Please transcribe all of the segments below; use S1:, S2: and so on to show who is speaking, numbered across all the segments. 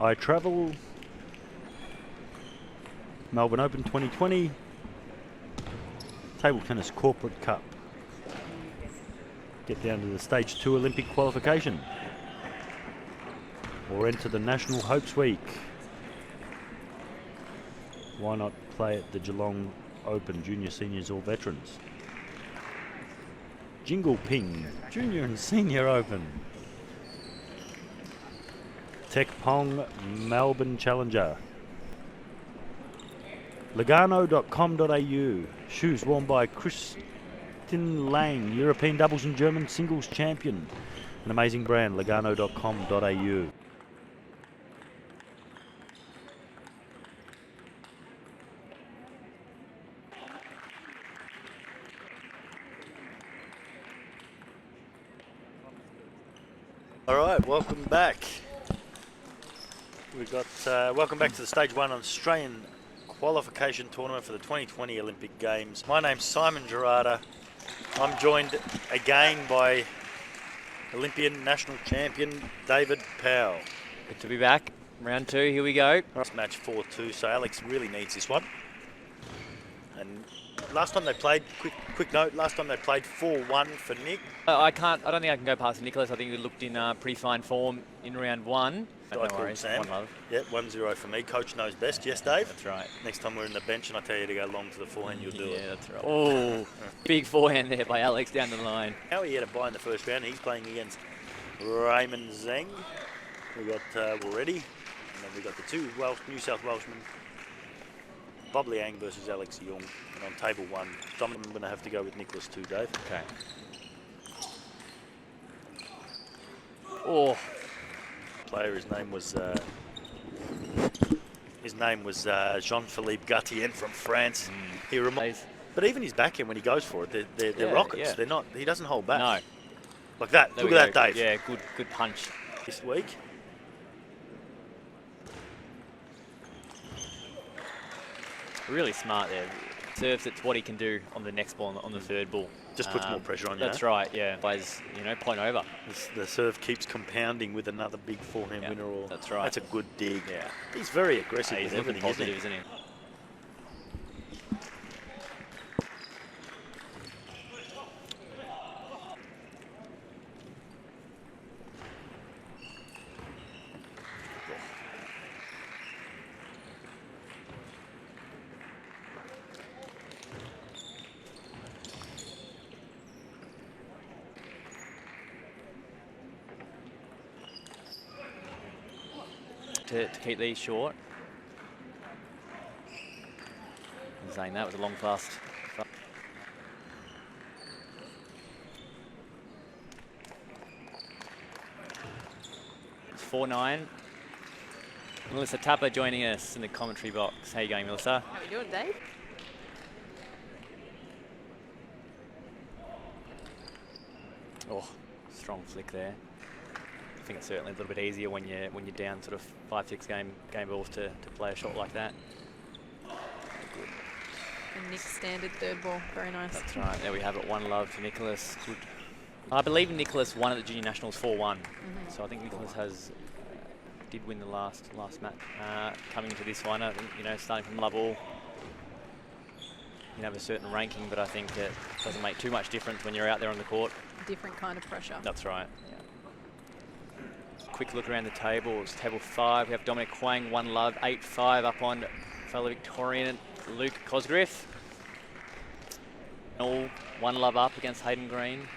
S1: I Travel, Melbourne Open 2020, Table Tennis Corporate Cup. Get down to the Stage 2 Olympic qualification. Or enter the National Hopes Week. Why not play at the Geelong Open, Junior, Seniors or Veterans? Jingle Ping, Junior and Senior Open. Tech Pong Melbourne Challenger. Lugano.com.au, shoes worn by Kristin Lang, European doubles and German singles champion. An amazing brand, Lugano.com.au. All right, welcome back. We've got welcome back to the Stage 1 Australian qualification tournament for the 2020 Olympic Games. My name's Simon Gerarda. I'm joined again by Olympian national champion David Powell.
S2: Good to be back. Round 2, here we go.
S1: It's match 4-2, so Alex really needs this one. And last time they played, quick note, last time they played 4-1 for Nick.
S2: I don't think I can go past Nicholas. I think he looked in pretty fine form in round 1.
S1: I called Sam.
S2: 1-love.
S1: Yeah, 1-0 for me. Coach knows best. Yes, Dave?
S2: That's right.
S1: Next time we're in the bench and I tell you to go long to the forehand, you'll do it.
S2: Yeah, that's right. Oh, big forehand there by Alex down the line.
S1: How he had a bye in the first round. He's playing against Raymond Zeng. We got Already. And then we got the two New South Welshmen. Bob Liang versus Alex Young. And on table 1, I'm going to have to go with Nicholas too, Dave.
S2: Okay. Oh.
S1: Player, his name was Jean-Philippe Gatien from France. He but even his backhand when he goes for it, they're rockets. Yeah. They're not. He doesn't hold back.
S2: No.
S1: Like that. Look at that, Dave.
S2: Yeah, good punch.
S1: This week.
S2: Really smart there. Serves it's what he can do on the next ball, on the third ball.
S1: Just puts more pressure on you.
S2: That's right, yeah. Plays, point over.
S1: The serve keeps compounding with another big forehand winner. Or
S2: that's right.
S1: That's a good dig. Yeah. He's very aggressive with everything,
S2: positive, isn't he? To keep these short. I'm saying that was a long fast. It's 4-9. Melissa Tapper joining us in the commentary box. How you going, Melissa?
S3: How are you doing, Dave?
S2: Oh, strong flick there. I think it's certainly a little bit easier when you're down sort of 5-6 game balls to play a shot like that.
S3: Good. And Nick's standard third ball, very nice.
S2: That's right. There we have it. 1-love for Nicholas. Good. I believe Nicholas won at the Junior Nationals 4-1. So I think Nicholas did win the last match. Coming into this one, I think starting from love all, you have a certain ranking, but I think it doesn't make too much difference when you're out there on the court.
S3: Different kind of pressure.
S2: That's right. Yeah. Quick look around the table. It's table 5. We have Dominic Huang, 1-love, 8-5 up on fellow Victorian Luke Cosgriff. All 1-love up against Hayden Green.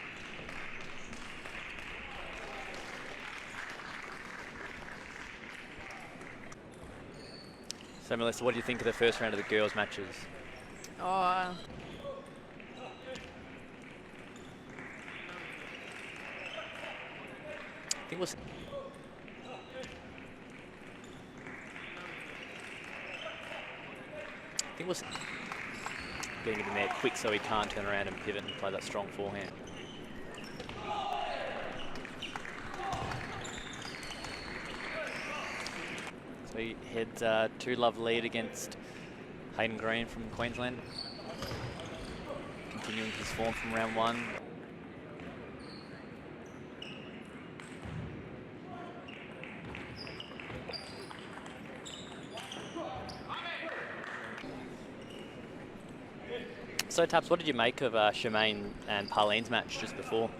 S2: So Melissa, what do you think of the first round of the girls' matches?
S3: Oh.
S2: I think we'll getting it in there quick so he can't turn around and pivot and play that strong forehand. So he heads 2-love lead against Hayden Green from Queensland. Continuing his form from round 1. So, Taps, what did you make of Shemaine and Parlene's match just before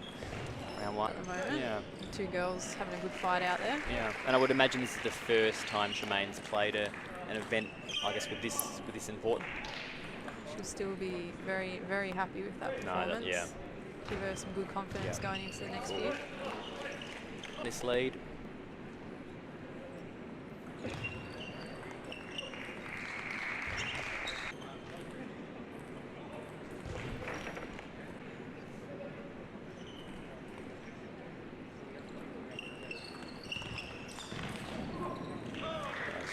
S2: round 1?
S3: At the moment.
S2: Yeah.
S3: The two girls having a good fight out there.
S2: Yeah, and I would imagine this is the first time Shemaine's played an event, I guess, with this important.
S3: She'll still be very, very happy with that performance.
S2: Yeah.
S3: Give her some good confidence going into the next few.
S2: This lead.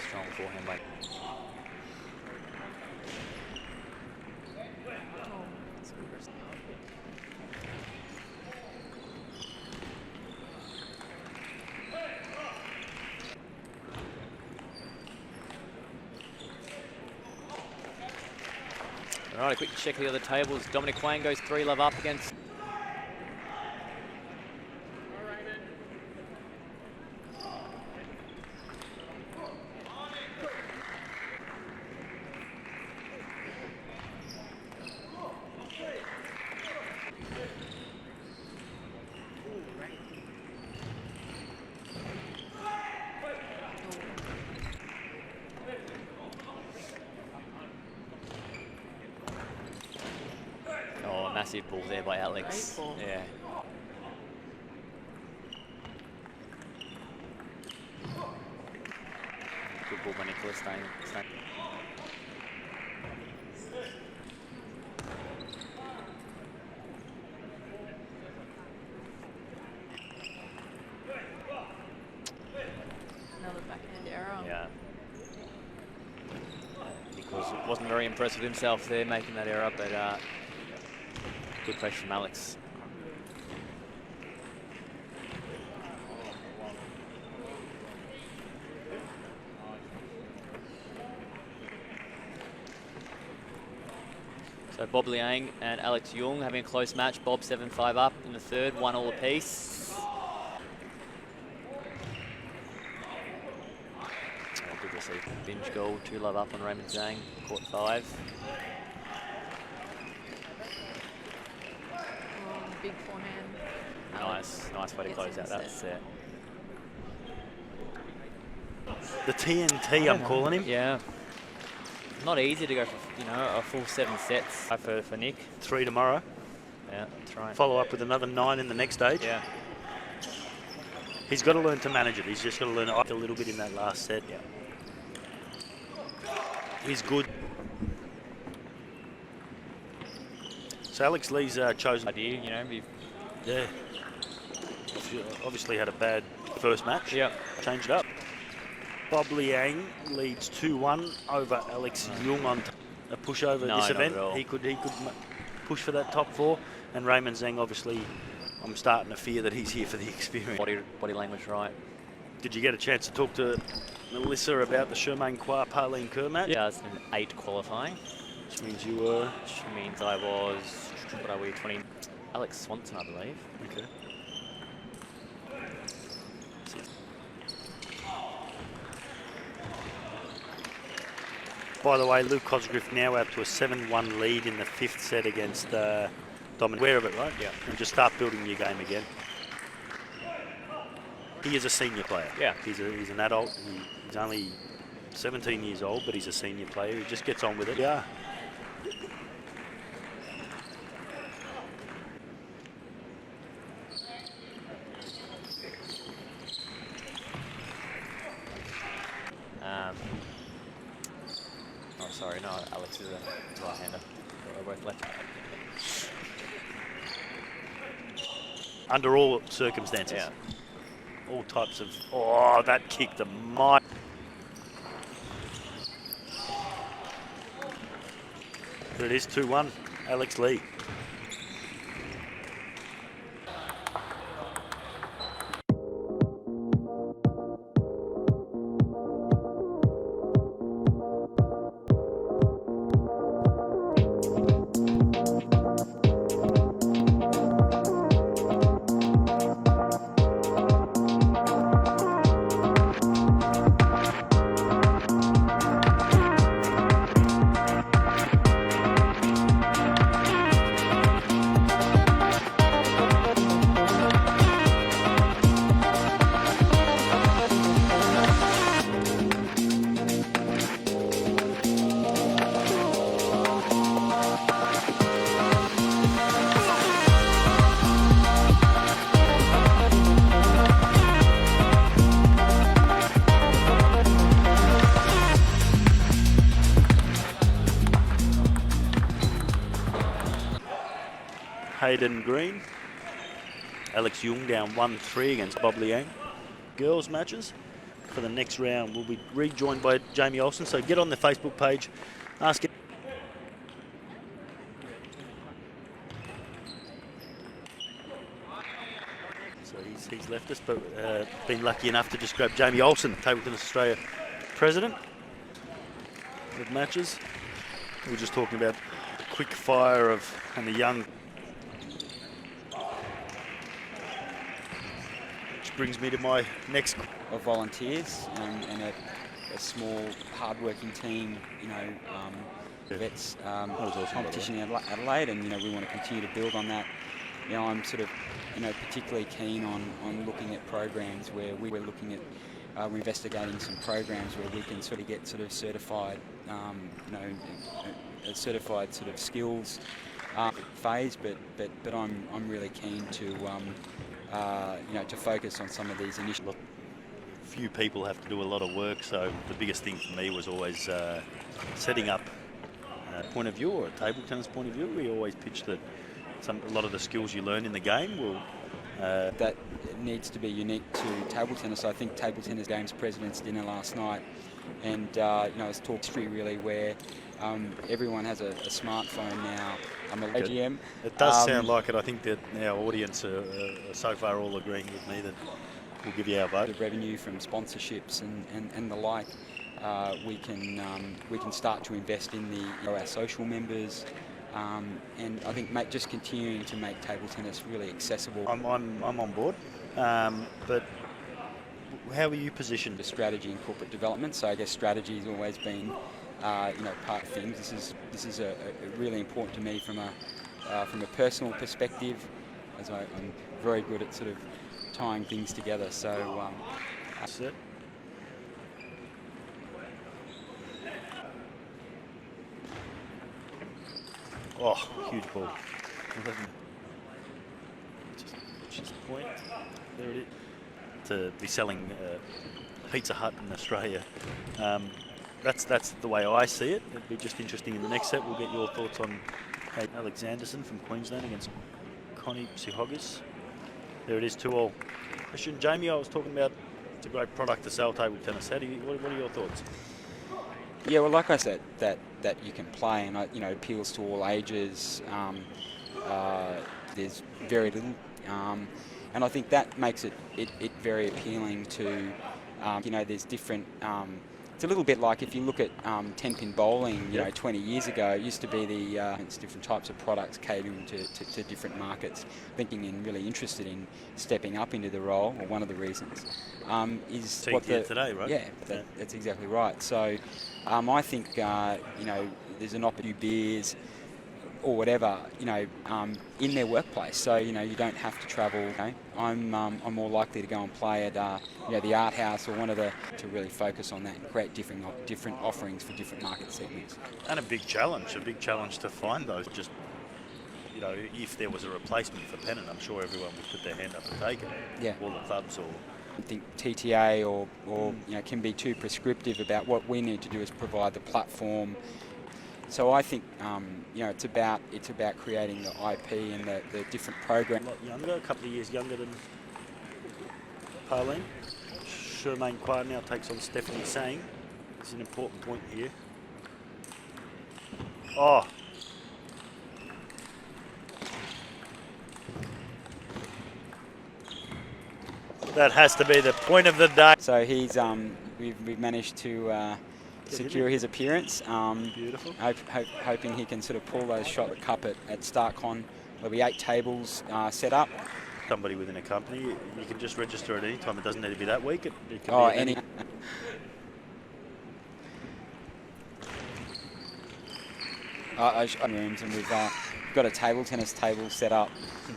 S2: Strong forehand by.
S3: Oh, that's good wrist.
S2: All right, a quick check of the other tables. Dominic Wayne goes 3-love up against. Oh, a massive ball there by Alex.
S3: Great ball.
S2: Yeah. Good ball by Nicholas. Staying.
S3: Another backhand error.
S2: Yeah. Nicholas wasn't very impressed with himself there, making that error, but good pressure from Alex. So Bob Liang and Alex Jung having a close match. Bob 7-5 up in the third, 1-all apiece. Oh, good receive. Binge goal, 2-love up on Raymond Zhang, court 5.
S3: Oh, big forehand.
S2: Nice way to
S3: gets
S2: close
S3: in
S2: out
S3: the
S2: that set.
S1: The TNT, I'm calling him.
S2: Yeah. Not easy to go for, a full 7 sets for Nick.
S1: 3 tomorrow.
S2: Yeah, that's right.
S1: Follow up with another 9 in the next stage.
S2: Yeah.
S1: He's got to learn to manage it. He's just got to learn a little bit in that last set.
S2: Yeah.
S1: He's good. So Alex Lee's chosen.
S2: Idea,
S1: Yeah. Obviously had a bad first match.
S2: Yeah.
S1: Changed it up. Bob Liang leads 2-1 over Alex Jung on a pushover
S2: No,
S1: this
S2: not
S1: event.
S2: at all.
S1: He could push for that top 4. And Raymond Zhang, obviously, I'm starting to fear that he's here for the experience.
S2: Body language right.
S1: Did you get a chance to talk to Melissa about the Shermaine Kwa Parlene Kerr match?
S2: Yeah, it's an 8 qualifying.
S1: Which means you were...
S2: Which means I was, what are we, 20? Alex Swanson, I believe.
S1: Okay. By the way, Luke Cosgriff now up to a 7-1 lead in the 5th set against Dominic. Aware of it, right?
S2: Yeah.
S1: And just start building your game again. He is a senior player.
S2: Yeah.
S1: He's an adult. He's only 17 years old, but he's a senior player. He just gets on with it. Yeah.
S2: Oh, sorry, no, Alex is a right-hander. We're both left.
S1: Under all circumstances.
S2: Yeah.
S1: All types of... Oh, that kicked a mile. But it is 2-1, Alex Lee. Hayden Green. Alex Jung down 1-3 against Bob Liang. Girls matches for the next round will be rejoined by Jamie Olsen. So get on the Facebook page, ask him. So he's left us, but been lucky enough to just grab Jamie Olsen, Table Tennis Australia president of matches. We were just talking about the quick fire and the young. Which brings me to my next.
S4: Of volunteers and a small, hard-working team, vets competition in Adelaide, and we want to continue to build on that. I'm sort of, particularly keen on looking at programs where we're looking at, we're investigating some programs where we can sort of get sort of certified, a certified sort of skills phase. But I'm really keen to, to focus on some of these initiatives.
S1: Few people have to do a lot of work, so the biggest thing for me was always setting up a point of view, or a table tennis point of view. We always pitch that a lot of the skills you learn in the game will
S4: that needs to be unique to table tennis. I think Table Tennis Games President's Dinner last night, and it's talk history really, where everyone has a smartphone now. I'm a GM.
S1: It does sound like it. I think that our audience are so far all agreeing with me that we'll give you our vote.
S4: The revenue from sponsorships and the like, we can start to invest in our social members, and I think just continuing to make table tennis really accessible.
S1: I'm on board, but how are you positioned?
S4: The strategy and corporate development. So I guess strategy has always been part of things. This is a really important to me from a personal perspective, as I'm very good at sort of tying things together. So
S1: that's it. Oh, huge ball. Just point. There it is. To be selling Pizza Hut in Australia. That's the way I see it. It'd be just interesting in the next set. We'll get your thoughts on Alexanderson from Queensland against Connie Psihogis. There it is, 2-all. Question, Jamie, I was talking about it's a great product to sell table tennis. What are your thoughts?
S4: Yeah, well, like I said, that you can play, and it appeals to all ages. There's very little, and I think that makes it very appealing to, there's different. It's a little bit like if you look at 10-pin bowling, 20 years ago, it used to be it's different types of products catering to different markets. Thinking and really interested in stepping up into the role, or one of the reasons, is what
S1: today, right?
S4: Yeah, that's exactly right. So I think, there's an opportunity, beers or whatever, in their workplace. So, you don't have to travel. I'm more likely to go and play at, the art house or one of to really focus on that and create different offerings for different market segments.
S1: And a big challenge to find those. Just, if there was a replacement for Pennant, I'm sure everyone would put their hand up and take it.
S4: Yeah.
S1: All the clubs or.
S4: I think TTA or can be too prescriptive about what we need to do is provide the platform. So I think it's about creating the IP and the different programs.
S1: A lot younger, a couple of years younger than Parleen. Charmaine Quard now takes on Stephanie Sang. It's an important point here. Oh. That has to be the point of the day.
S4: So he's we've managed to secure his appearance.
S1: Beautiful.
S4: Hoping he can sort of pull those shot at cup at StartCon. There'll be 8 tables set up.
S1: Somebody within a company, you can just register at any time. It doesn't need to be that week. It can be
S4: any. Rooms, and we've got a table tennis table set up.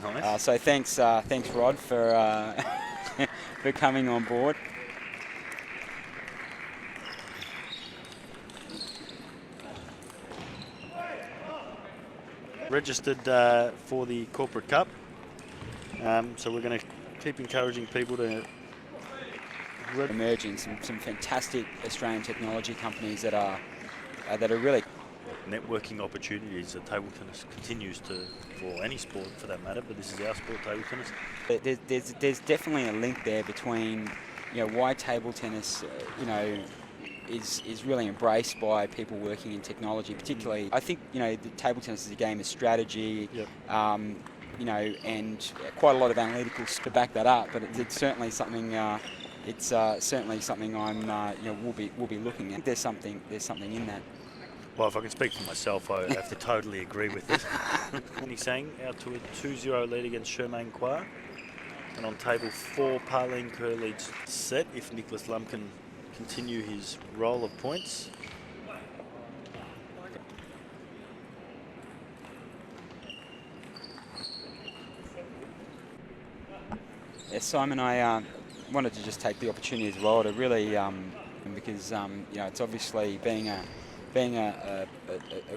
S1: Nice.
S4: So thanks Rod for for coming on board.
S1: Registered for the Corporate Cup, so we're going to keep encouraging people to
S4: emerging some fantastic Australian technology companies that are really
S1: networking opportunities that table tennis continues to, for any sport for that matter, but this is our sport, table tennis.
S4: There's definitely a link there between, why table tennis, is really embraced by people working in technology, particularly. I think, the table tennis is a game of strategy,
S1: Yep.
S4: And quite a lot of analyticals to back that up, but it's certainly something. It's certainly something we'll be looking at. There's something in that.
S1: Well, if I can speak for myself, I have to totally agree with it. Annie Sang out to a 2-0 lead against Shermaine Kwa. And on table 4, Parleen Kerr leads set if Nicholas Lum can continue his roll of points.
S4: Yes, Simon, I wanted to just take the opportunity as well to really, because it's obviously being a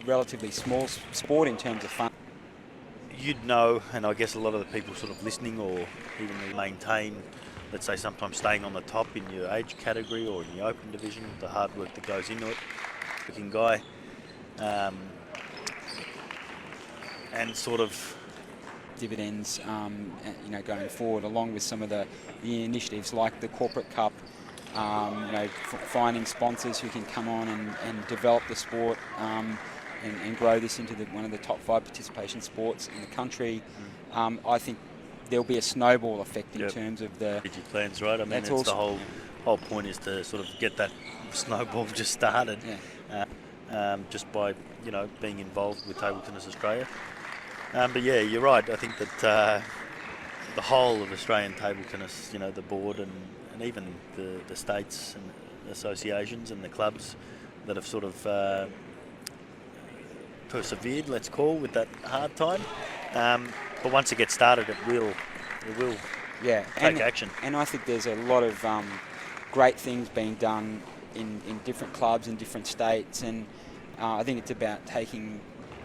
S4: relatively small sport in terms of fun.
S1: You'd know, and I guess a lot of the people sort of listening or even maintain, let's say sometimes staying on the top in your age category or in the open division, the hard work that goes into it. Looking guy, and sort of
S4: dividends, going forward, along with some of the initiatives like the Corporate Cup, finding sponsors who can come on and develop the sport and grow this into one of the top 5 participation sports in the country. I think there'll be a snowball effect in terms of the
S1: plans, right? I mean, it's the whole point is to sort of get that snowball just started, just by being involved with Table Tennis Australia. But yeah, you're right. I think that the whole of Australian table tennis, the board and even the states and associations and the clubs that have sort of persevered, let's call, with that hard time. But once it gets started, it will take action.
S4: And I think there's a lot of great things being done in different clubs in different states, and I think it's about taking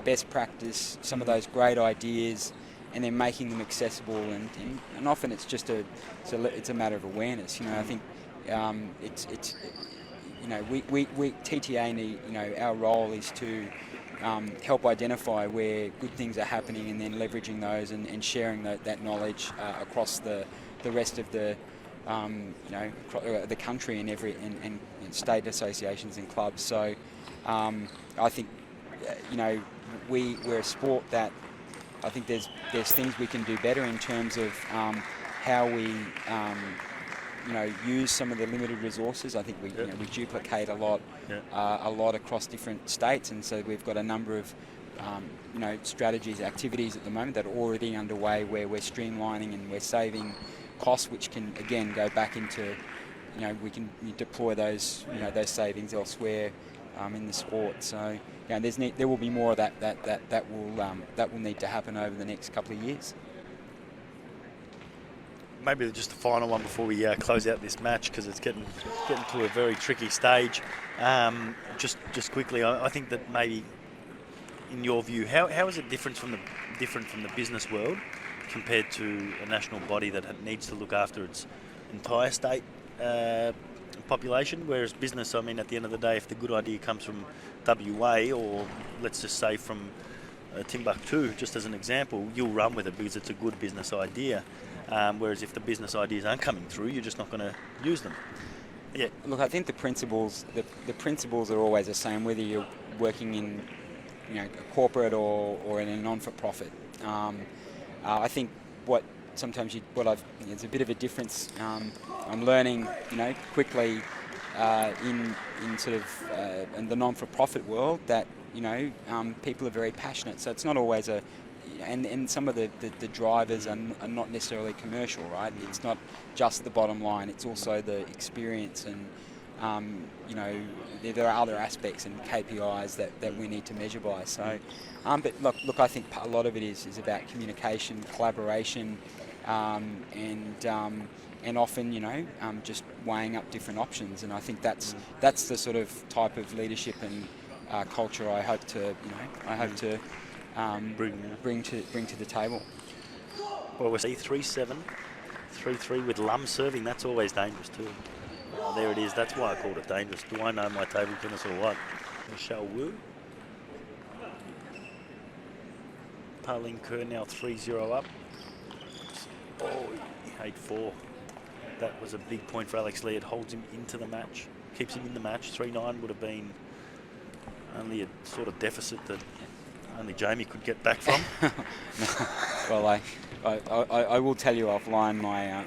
S4: best practice, some of those great ideas, and then making them accessible. And often it's just it's a matter of awareness. I think it's we TTA need, our role is to help identify where good things are happening, and then leveraging those and sharing that knowledge across the rest of the the country and and state associations and clubs. So I think we're a sport that I think there's things we can do better in terms of how we use some of the limited resources. I think we duplicate a lot across different states, and so we've got a number of strategies, activities at the moment that are already underway where we're streamlining and we're saving costs, which can again go back into we can deploy those those savings elsewhere in the sport. So there will be more of that will need to happen over the next couple of years.
S1: Maybe just the final one before we close out this match, because it's getting to a very tricky stage. Just quickly, I think that maybe, in your view, how is it different from the business world compared to a national body that needs to look after its entire state population? Whereas business, I mean, at the end of the day, if the good idea comes from WA, or let's just say from Timbuktu, just as an example, you'll run with it because it's a good business idea. Whereas if the business ideas aren't coming through, you're just not going to use them. Yeah.
S4: Look, I think the principles are always the same, whether you're working in a corporate or in a non-for-profit. I think it's a bit of a difference. I'm learning, quickly in sort of in the non-for-profit world that people are very passionate. So it's not always and some of the drivers are not necessarily commercial, right? It's not just the bottom line. It's also the experience, and there are other aspects and KPIs that we need to measure by. So, but look, I think a lot of it is about communication, collaboration, and often just weighing up different options. And I think that's the sort of type of leadership and culture I hope to bring to the table.
S1: Well, we're 3-7, 3-3 with Lum serving. That's always dangerous too. There it is. That's why I called it dangerous. Do I know my table tennis or what? Michelle Wu. Parlin Kerr now 3-0 up. Oh, 8-4. That was a big point for Alex Lee. It holds him into the match, keeps him in the match. 3-9 would have been only a sort of deficit that only Jamie could get back from.
S4: Well, I will tell you offline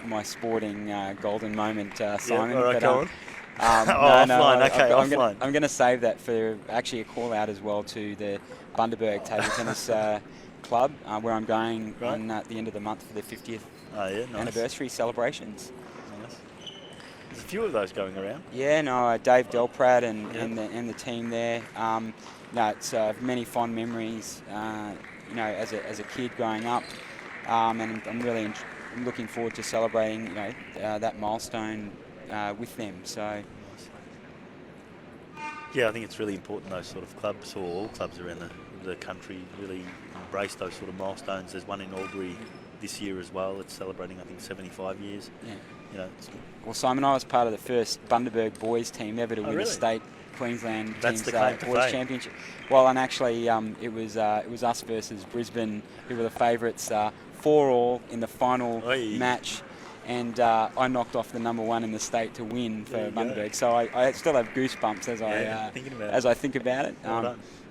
S4: my sporting golden moment, Simon.
S1: Yeah, all right,
S4: but,
S1: go on.
S4: offline.
S1: Offline.
S4: I'm going to save that for actually a call out as well to the Bundaberg Table Tennis Club, where I'm going on the end of the month for the 50th anniversary celebrations.
S1: Nice. There's a few of those going around.
S4: Yeah, no, Dave Delprat and the team there. No, it's many fond memories. You know, as a kid growing up, and I'm really looking forward to celebrating that milestone with them. So.
S1: Yeah, I think it's really important those sort of clubs, or all clubs around the country, really embrace those sort of milestones. There's one in Albury this year as well. It's celebrating, I think, 75 years. Yeah. You know,
S4: well, Simon, I was part of the first Bundaberg boys team ever to win a state Queensland team's boys championship. Well, and actually, it was us versus Brisbane, who were the favourites, 4-all in the final match. And I knocked off the #1 in the state to win for Bundaberg. So I still have goosebumps as I think about it.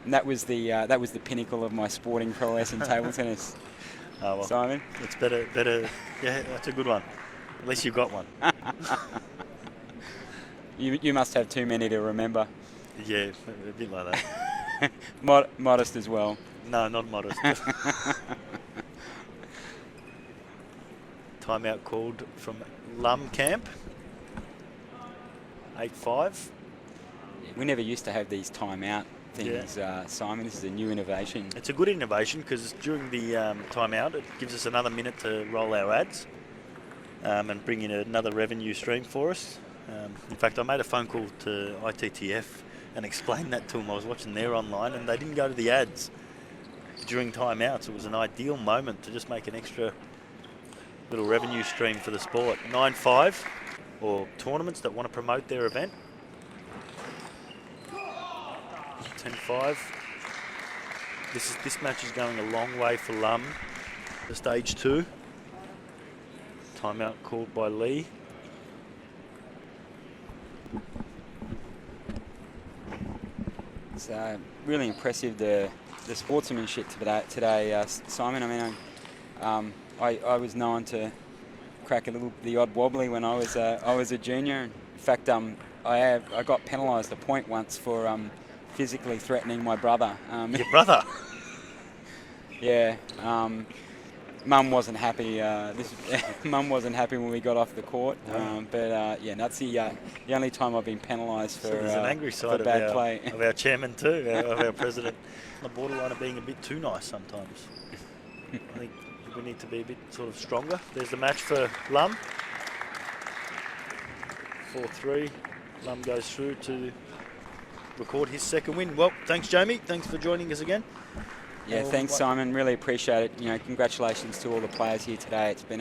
S4: And that was the pinnacle of my sporting prowess in table tennis.
S1: Oh, well,
S4: Simon,
S1: it's better. Yeah, that's a good one. At least you got one.
S4: You must have too many to remember.
S1: Yeah, a bit like that.
S4: Modest as well.
S1: No, not modest. Timeout called from Lum Camp. 8-5.
S4: We never used to have these timeout things, Simon. This is a new innovation.
S1: It's a good innovation because during the timeout, it gives us another minute to roll our ads and bring in another revenue stream for us. In fact, I made a phone call to ITTF and explained that to them. I was watching there online, and they didn't go to the ads during timeouts. It was an ideal moment to just make an extra little revenue stream for the sport. 9-5, or tournaments that want to promote their event. 10-5. This match is going a long way for Lum for stage 2. Timeout called by Lee.
S4: It's really impressive the sportsmanship today, Simon. I mean, I was known to crack the odd wobbly when I was a junior. In fact, I got penalised a point once for physically threatening my brother.
S1: Your brother?
S4: Yeah. Mum wasn't happy. Mum wasn't happy when we got off the court. But that's the only time I've been penalised for
S1: there's an angry side
S4: bad play.
S1: Of our chairman too, of our president. On the borderline of being a bit too nice sometimes. I think we need to be a bit sort of stronger. There's the match for Lum. 4-3. Lum goes through to record his second win. Well, thanks, Jamie. Thanks for joining us again.
S4: Yeah, thanks, Simon. Really appreciate it. Congratulations to all the players here today. It's been